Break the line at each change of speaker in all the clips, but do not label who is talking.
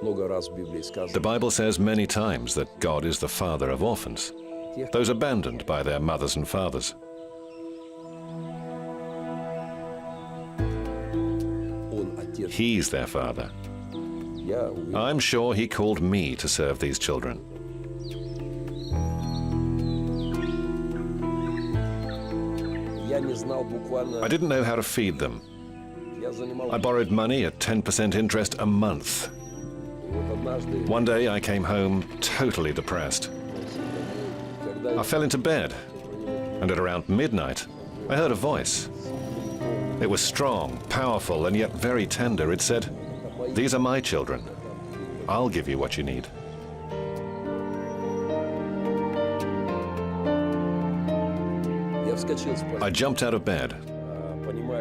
The Bible says many times that God is the father of orphans, those abandoned by their mothers and fathers. He's their father. I'm sure he called me to serve these children. I didn't know how to feed them. I borrowed money at 10% interest a month. One day I came home totally depressed. I fell into bed, and at around midnight, I heard a voice. It was strong, powerful, and yet very tender. It said, "These are my children. I'll give you what you need." I jumped out of bed,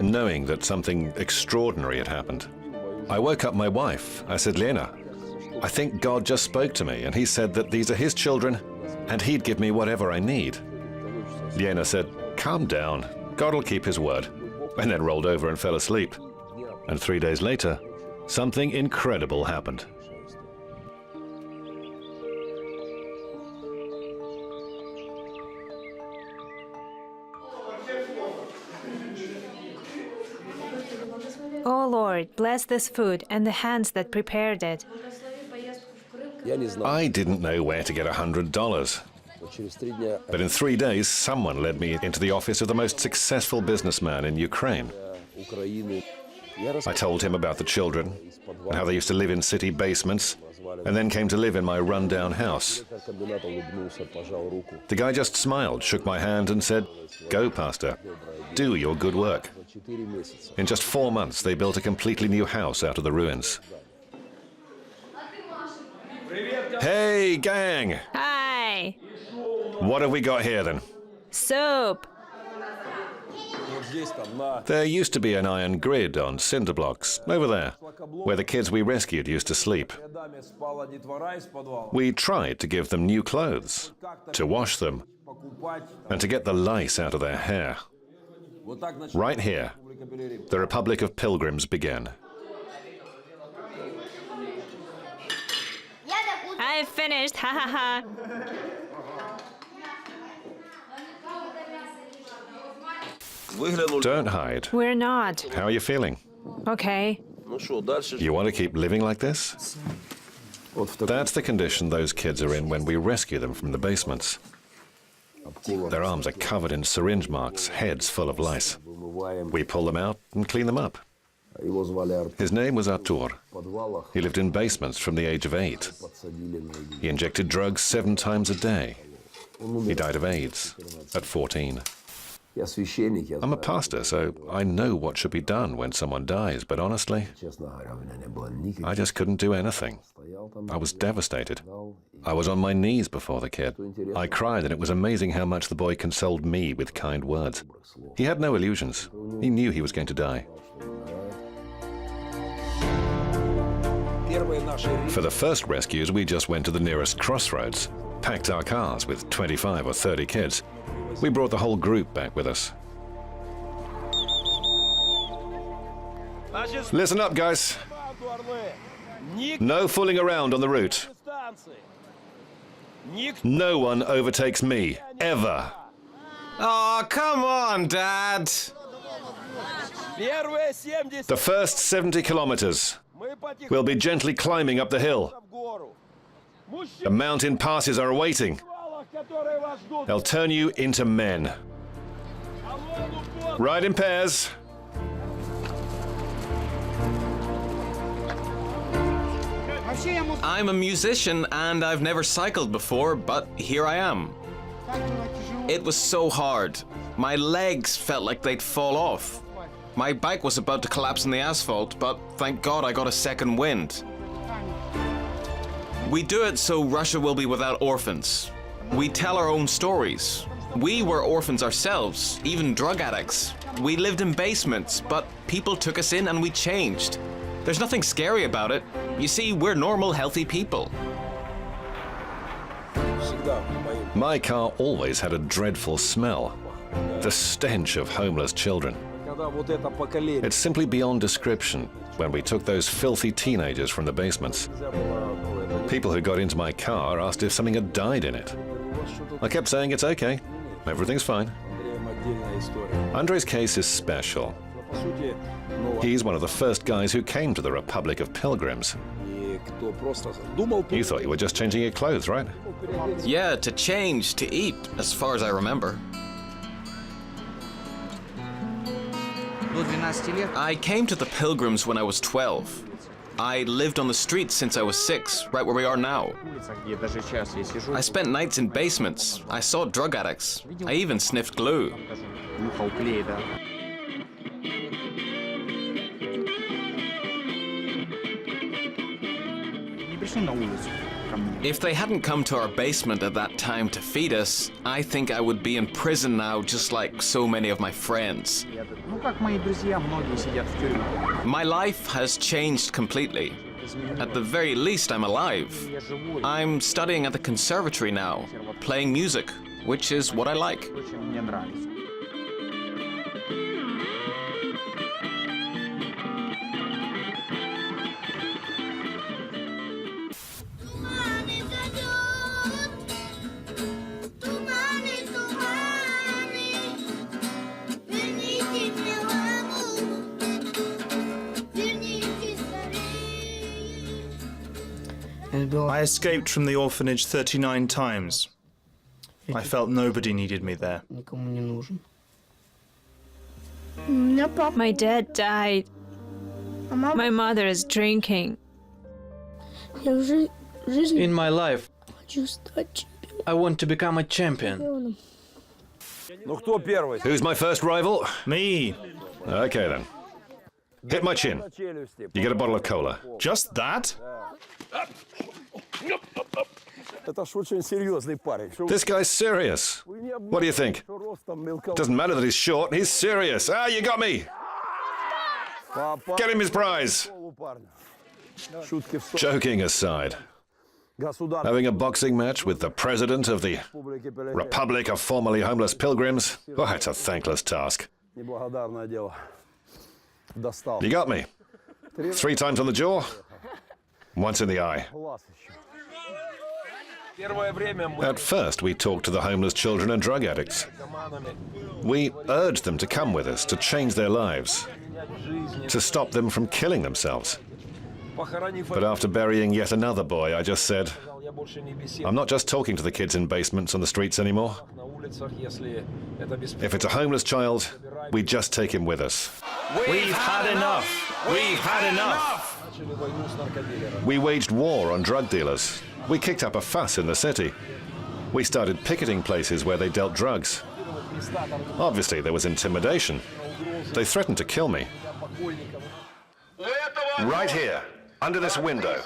knowing that something extraordinary had happened. I woke up my wife. I said, "Lena, I think God just spoke to me, and he said that these are his children, and he'd give me whatever I need." Lena said, "Calm down. God will keep his word," and then rolled over and fell asleep. And 3 days later, something incredible happened.
Oh Lord, bless this food and the hands that prepared it.
I didn't know where to get $100. But in 3 days, someone led me into the office of the most successful businessman in Ukraine. I told him about the children and how they used to live in city basements and then came to live in my rundown house. The guy just smiled, shook my hand and said, "Go, Pastor, do your good work." In just 4 months, they built a completely new house out of the ruins. Hey, gang!
Hi!
What have we got here, then?
Soup!
There used to be an iron grid on cinder blocks, over there, where the kids we rescued used to sleep. We tried to give them new clothes, to wash them, and to get the lice out of their hair. Right here, the Republic of Pilgrims began.
I finished, ha ha ha!
Don't hide.
We're not.
How are you feeling?
Okay.
You want to keep living like this? That's the condition those kids are in when we rescue them from the basements. Their arms are covered in syringe marks, heads full of lice. We pull them out and clean them up. His name was Artur. He lived in basements from the age of 8. He injected drugs 7 times a day. He died of AIDS at 14. I'm a pastor, so I know what should be done when someone dies, but honestly, I just couldn't do anything. I was devastated. I was on my knees before the kid. I cried, and it was amazing how much the boy consoled me with kind words. He had no illusions. He knew he was going to die. For the first rescues, we just went to the nearest crossroads, packed our cars with 25 or 30 kids. We brought the whole group back with us. Listen up, guys. No fooling around on the route. No one overtakes me, ever.
Oh, come on, Dad.
The first 70 kilometers, we'll be gently climbing up the hill. The mountain passes are awaiting. They'll turn you into men. Ride in pairs.
I'm a musician and I've never cycled before, but here I am. It was so hard. My legs felt like they'd fall off. My bike was about to collapse on the asphalt, but thank God I got a second wind. We do it so Russia will be without orphans. We tell our own stories. We were orphans ourselves, even drug addicts. We lived in basements, but people took us in and we changed. There's nothing scary about it. You see, we're normal, healthy people.
My car always had a dreadful smell, the stench of homeless children. It's simply beyond description when we took those filthy teenagers from the basements. People who got into my car asked if something had died in it. I kept saying it's okay, everything's fine. Andrei's case is special. He's one of the first guys who came to the Republic of Pilgrims. You thought you were just changing your clothes, right?
Yeah, to change, to eat, as far as I remember. I came to the Pilgrims when I was 12. I lived on the streets since I was 6, right where we are now. I spent nights in basements. I saw drug addicts. I even sniffed glue. If they hadn't come to our basement at that time to feed us, I think I would be in prison now just like so many of my friends. My life has changed completely. At the very least, I'm alive. I'm studying at the conservatory now, playing music, which is what I like.
I escaped from the orphanage 39 times. I felt nobody needed me there.
My dad died. My mother is drinking.
In my life, I want to become a champion.
Who's my first rival?
Me?
Okay then. Hit my chin. You get a bottle of cola.
Just that?
This guy's serious. What do you think? Doesn't matter that he's short, he's serious. Ah, you got me! Get him his prize! Joking aside, having a boxing match with the president of the Republic of Formerly Homeless Pilgrims, well, it's a thankless task. You got me. 3 times on the jaw, once in the eye. At first, we talked to the homeless children and drug addicts. We urged them to come with us, to change their lives, to stop them from killing themselves. But after burying yet another boy, I just said, I'm not just talking to the kids in basements on the streets anymore. If it's a homeless child, we just take him with us.
We've had enough! We've had enough!
We waged war on drug dealers. We kicked up a fuss in the city. We started picketing places where they dealt drugs. Obviously, there was intimidation. They threatened to kill me. Right here, under this window,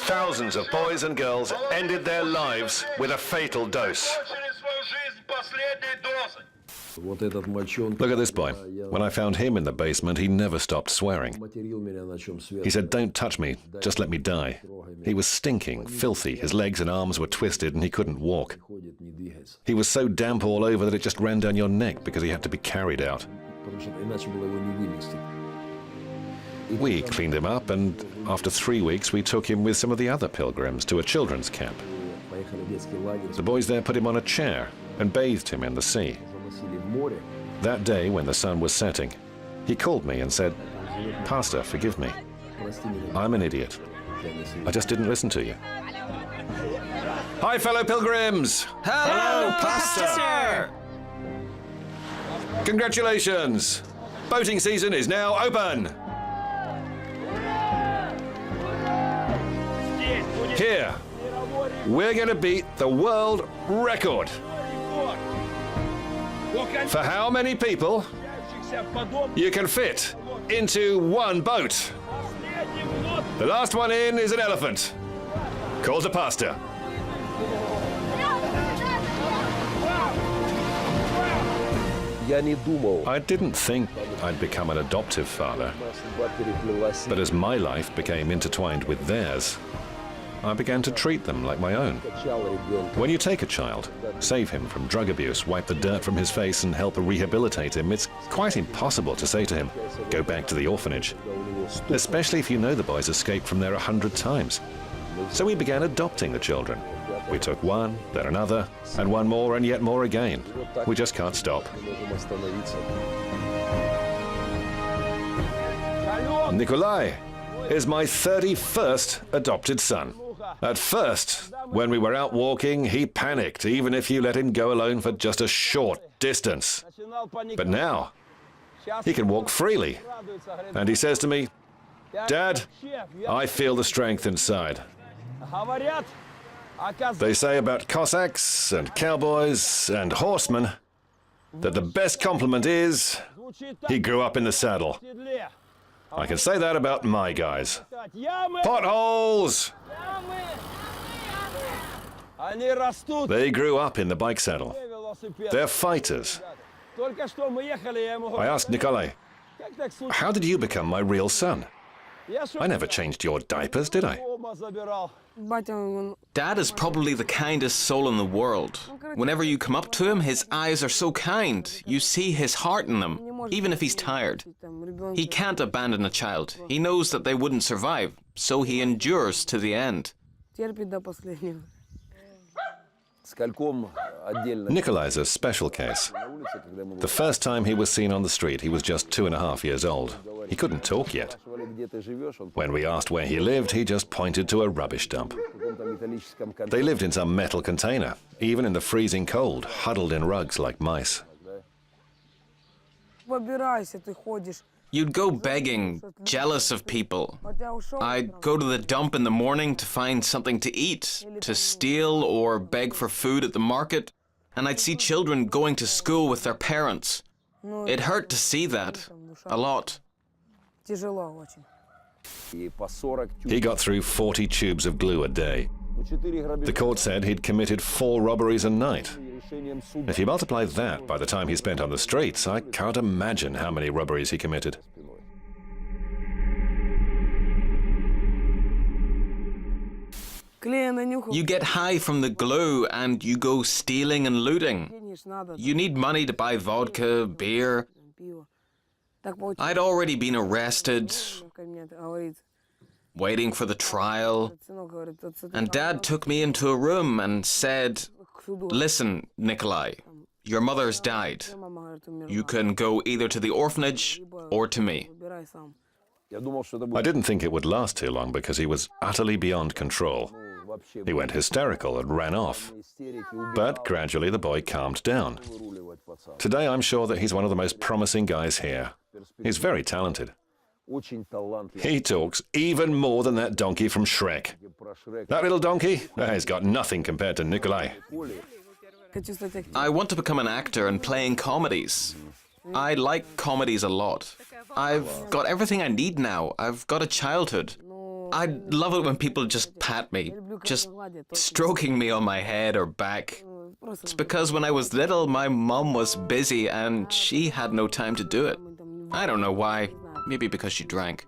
thousands of boys and girls ended their lives with a fatal dose. Look at this boy. When I found him in the basement, he never stopped swearing. He said, "Don't touch me, just let me die." He was stinking, filthy, his legs and arms were twisted and he couldn't walk. He was so damp all over that it just ran down your neck because he had to be carried out. We cleaned him up, and after 3 weeks we took him with some of the other pilgrims to a children's camp. The boys there put him on a chair and bathed him in the sea. That day, when the sun was setting, he called me and said, "Pastor, forgive me. I'm an idiot. I just didn't listen to you." Hi, fellow pilgrims!
Hello, Pastor!
Congratulations! Boating season is now open! Here, we're going to beat the world record. For how many people you can fit into one boat? The last one in is an elephant. Call the pastor. I didn't think I'd become an adoptive father, but as my life became intertwined with theirs, I began to treat them like my own. When you take a child, save him from drug abuse, wipe the dirt from his face and help rehabilitate him, it's quite impossible to say to him, go back to the orphanage, especially if you know the boys escaped from there 100 times. So we began adopting the children. We took one, then another, and one more and yet more again. We just can't stop. Nikolai is my 31st adopted son. At first, when we were out walking, he panicked, even if you let him go alone for just a short distance. But now, he can walk freely. And he says to me, "Dad, I feel the strength inside." They say about Cossacks and cowboys and horsemen that the best compliment is, he grew up in the saddle. I can say that about my guys. Potholes! They grew up in the bike saddle. They're fighters. I asked Nikolai, how did you become my real son? I never changed your diapers, did I?
Dad is probably the kindest soul in the world. Whenever you come up to him, his eyes are so kind. You see his heart in them, even if he's tired. He can't abandon a child. He knows that they wouldn't survive, so he endures to the end.
Nikolai's a special case. The first time he was seen on the street, he was just 2.5 years old. He couldn't talk yet. When we asked where he lived, he just pointed to a rubbish dump. They lived in some metal container, even in the freezing cold, huddled in rugs like mice.
You'd go begging, jealous of people. I'd go to the dump in the morning to find something to eat, to steal or beg for food at the market, and I'd see children going to school with their parents. It hurt to see that, a lot.
He got through 40 tubes of glue a day. The court said he'd committed 4 robberies a night. If you multiply that by the time he spent on the streets, I can't imagine how many robberies he committed.
You get high from the glue and you go stealing and looting. You need money to buy vodka, beer. I'd already been arrested, waiting for the trial, and Dad took me into a room and said, "Listen, Nikolai, your mother's died. You can go either to the orphanage or to me."
I didn't think it would last too long because he was utterly beyond control. He went hysterical and ran off. But gradually the boy calmed down. Today I'm sure that he's one of the most promising guys here. He's very talented. He talks even more than that donkey from Shrek. That little donkey, he's got nothing compared to Nikolai.
I want to become an actor and play in comedies. I like comedies a lot. I've got everything I need now. I've got a childhood. I love it when people just pat me, just stroking me on my head or back. It's because when I was little, my mom was busy and she had no time to do it. I don't know why. Maybe because she drank.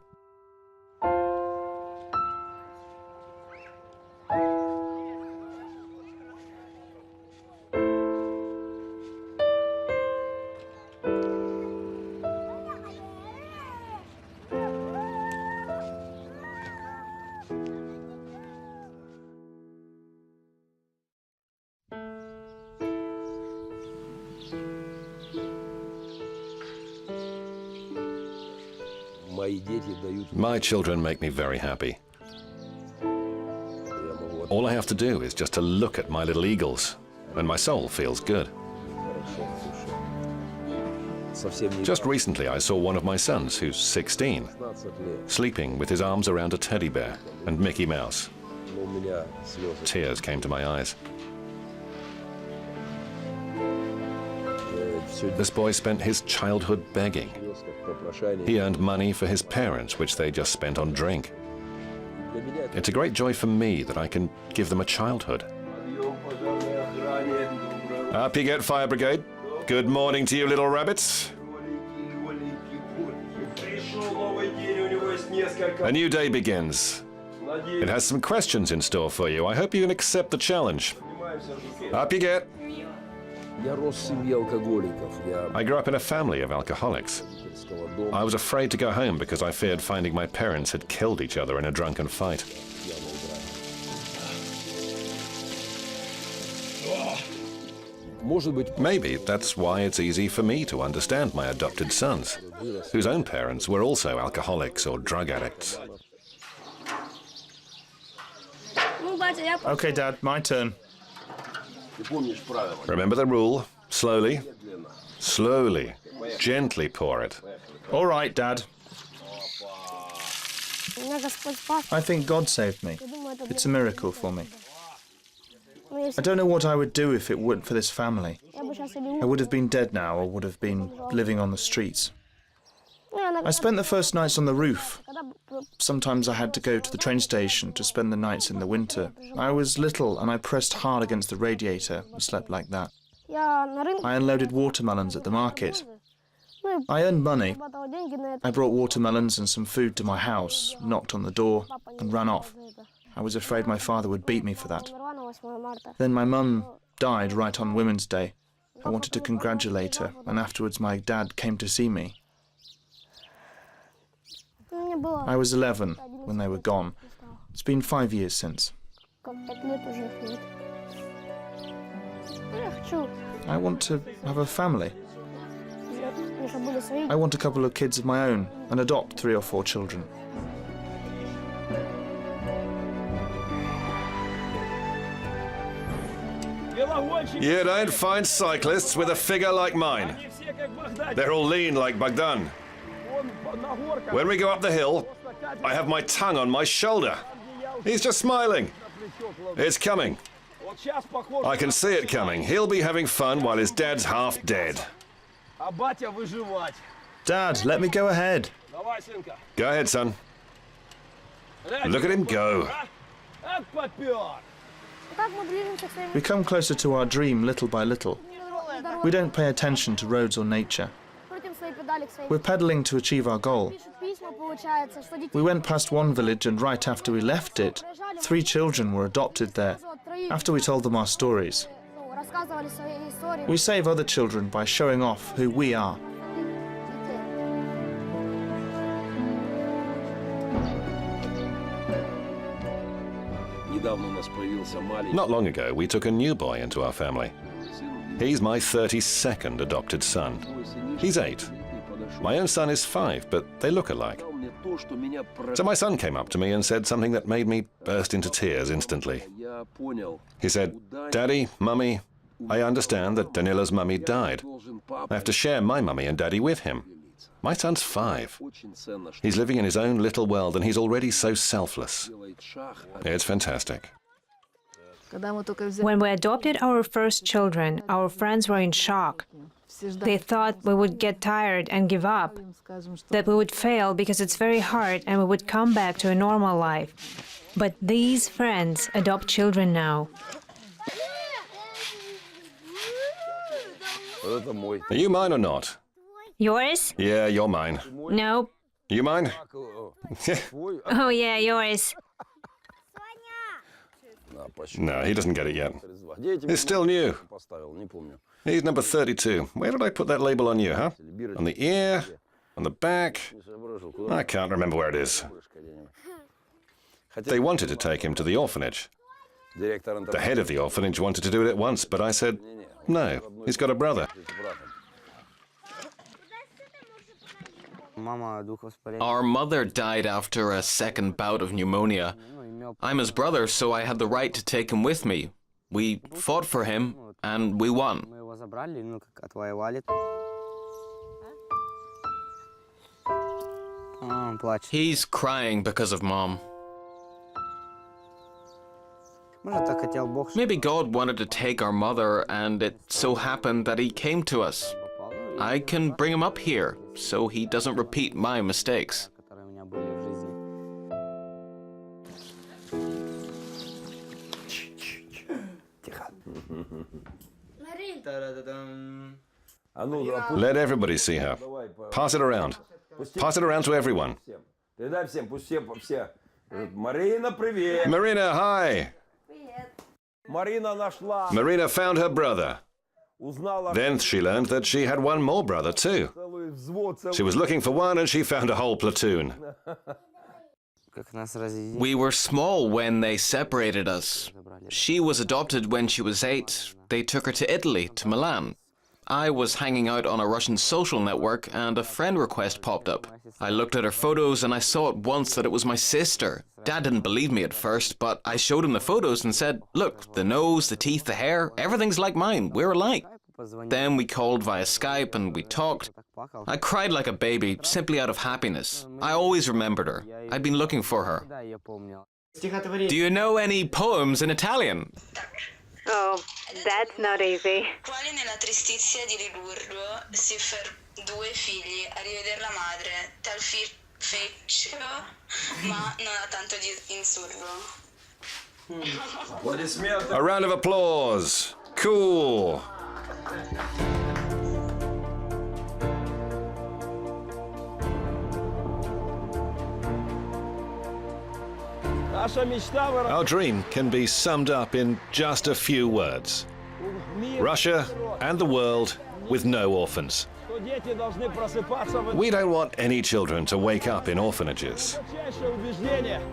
My children make me very happy. All I have to do is just to look at my little eagles, and my soul feels good. Just recently I saw one of my sons, who's 16, sleeping with his arms around a teddy bear and Mickey Mouse. Tears came to my eyes. This boy spent his childhood begging. He earned money for his parents, which they just spent on drink. It's a great joy for me that I can give them a childhood. Up you get, Fire Brigade. Good morning to you, little rabbits. A new day begins. It has some questions in store for you. I hope you can accept the challenge. Up you get. I grew up in a family of alcoholics. I was afraid to go home because I feared finding my parents had killed each other in a drunken fight. Maybe that's why it's easy for me to understand my adopted sons, whose own parents were also alcoholics or drug addicts.
Okay, Dad, my turn.
Remember the rule. Slowly, slowly, gently pour it.
All right, Dad. I think God saved me. It's a miracle for me. I don't know what I would do if it weren't for this family. I would have been dead now or would have been living on the streets. I spent the first nights on the roof. Sometimes I had to go to the train station to spend the nights in the winter. I was little and I pressed hard against the radiator and slept like that. I unloaded watermelons at the market. I earned money. I brought watermelons and some food to my house, knocked on the door and ran off. I was afraid my father would beat me for that. Then my mum died right on Women's Day. I wanted to congratulate her, and afterwards my dad came to see me. I was 11 when they were gone. It's been 5 years since. I want to have a family. I want a couple of kids of my own and adopt 3 or 4 children.
You don't find cyclists with a figure like mine. They're all lean like Bogdan. When we go up the hill, I have my tongue on my shoulder. He's just smiling. It's coming. I can see it coming. He'll be having fun while his dad's half dead.
Dad, let me go ahead.
Go ahead, son. Look at him go.
We come closer to our dream little by little. We don't pay attention to roads or nature. We're pedaling to achieve our goal. We went past one village and right after we left it, 3 children were adopted there, after we told them our stories. We save other children by showing off who we are.
Not long ago, we took a new boy into our family. He's my 32nd adopted son. He's 8. My own son is 5, but they look alike. So my son came up to me and said something that made me burst into tears instantly. He said, "Daddy, Mummy, I understand that Danila's mummy died. I have to share my mummy and daddy with him. My son's 5. He's living in his own little world and he's already so selfless." It's fantastic.
When we adopted our first children, our friends were in shock. They thought we would get tired and give up, that we would fail because it's very hard and we would come back to a normal life. But these friends adopt children now.
Are you mine or not?
Yours?
Yeah, you're mine.
No.
You mine?
Oh yeah, yours.
No, he doesn't get it yet. He's still new. He's number 32. Where did I put that label on you, huh? On the ear? On the back? I can't remember where it is. They wanted to take him to the orphanage. The head of the orphanage wanted to do it at once, but I said, no, he's got a brother.
Our mother died after a second bout of pneumonia. I'm his brother, so I had the right to take him with me. We fought for him, and we won. He's crying because of Mom. Maybe God wanted to take our mother, and it so happened that he came to us. I can bring him up here, so he doesn't repeat my mistakes.
Let everybody see her. Pass it around. Pass it around to everyone.
Marina, привет.
Marina, hi. Marina found her brother. Then she learned that she had one more brother too. She was looking for one and she found a whole platoon.
We were small when they separated us. She was adopted when she was 8. They took her to Italy, to Milan. I was hanging out on a Russian social network and a friend request popped up. I looked at her photos and I saw at once that it was my sister. Dad didn't believe me at first, but I showed him the photos and said, look, the nose, the teeth, the hair, everything's like mine. We're alike. Then we called via Skype and we talked. I cried like a baby, simply out of happiness. I always remembered her. I'd been looking for her. Do you know any poems in Italian?
Oh, that's not easy.
Quale nella tristizia di Ligurgo si due figli a rivedere la madre, tal feccio, ma non ha tanto di insurgo.
A round of applause. Cool. Our dream can be summed up in just a few words. Russia and the world with no orphans. We don't want any children to wake up in orphanages.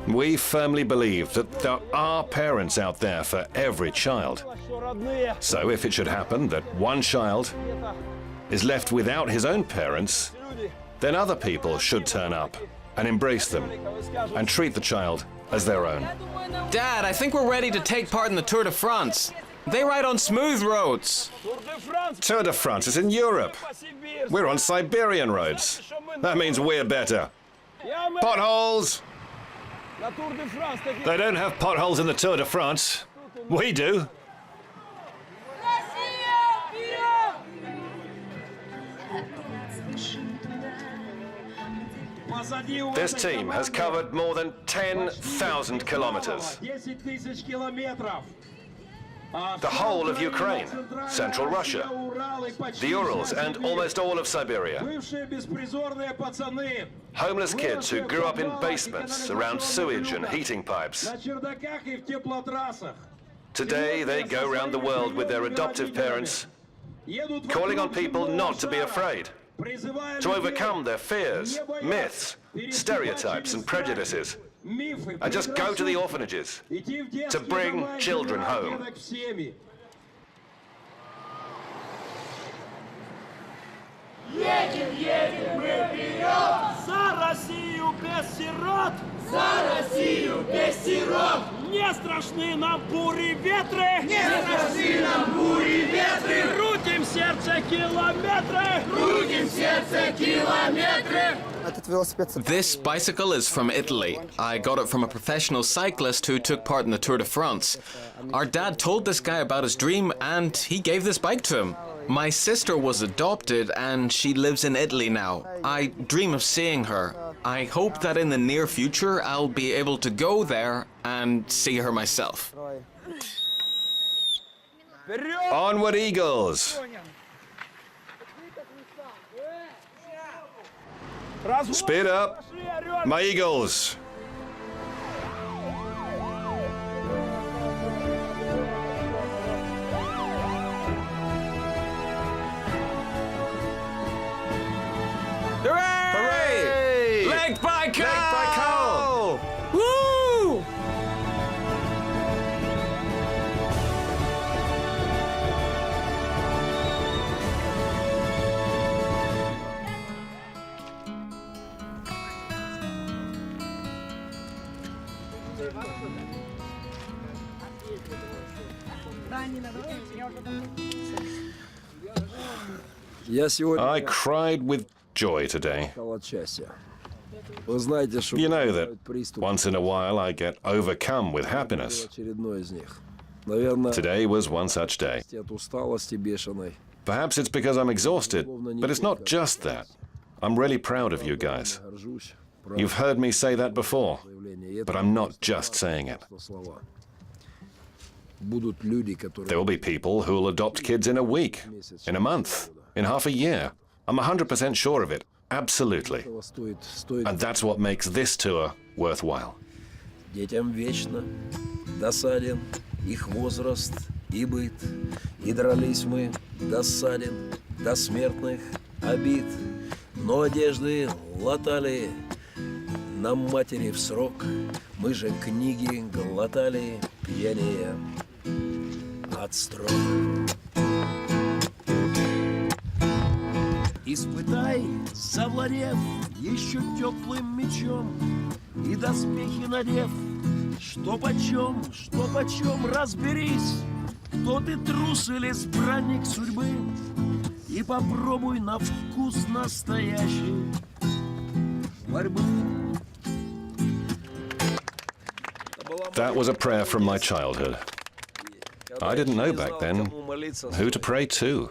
We firmly believe that there are parents out there for every child. So if it should happen that one child is left without his own parents, then other people should turn up and embrace them and treat the child as their own.
Dad, I think we're ready to take part in the Tour de France. They ride on smooth roads.
Tour de France is in Europe. We're on Siberian roads. That means we're better. Potholes! They don't have potholes in the Tour de France. We do. This team has covered more than 10,000 kilometers. The whole of Ukraine, Central Russia, the Urals, and almost all of Siberia. Homeless kids who grew up in basements around sewage and heating pipes. Today they go around the world with their adoptive parents, calling on people not to be afraid, to overcome their fears, myths, stereotypes and prejudices, and just go to the orphanages to bring children home.
Едем, едем мы вперед! За Россию без сирот! За Россию без сирот! Не страшны нам бури ветры! Не страшны нам бури ветры! Крутим сердце километры! Крутим сердце километры!
This bicycle is from Italy. I got it from a professional cyclist who took part in the Tour de France. Our dad told this guy about his dream and he gave this bike to him. My sister was adopted and she lives in Italy now. I dream of seeing her. I hope that in the near future I'll be able to go there and see her myself.
Onward, Eagles! Speed up, my Eagles!
Hooray!
Hooray!
Lake Baikal!
Lake Baikal!
Woo!
I cried with joy today. You know that once in a while I get overcome with happiness. Today was one such day. Perhaps it's because I'm exhausted, but it's not just that. I'm really proud of you guys. You've heard me say that before, but I'm not just saying it. There will be people who will adopt kids in a week, in a month, in half a year. I'm 100% sure of it. Absolutely. And that's what makes this tour worthwhile.
Детям вечно досаден их возраст и быт, и дрались мы досаден до смертных обид. Но одежды латали нам матери в срок, мы же книги глотали пьянее от строк. Испытай, завладев еще теплым мечом и доспехи надев, что почем, разберись, кто ты, трус или избранник судьбы, и попробуй на вкус настоящей борьбы.
That was a prayer from my childhood. I didn't know back then who to pray to.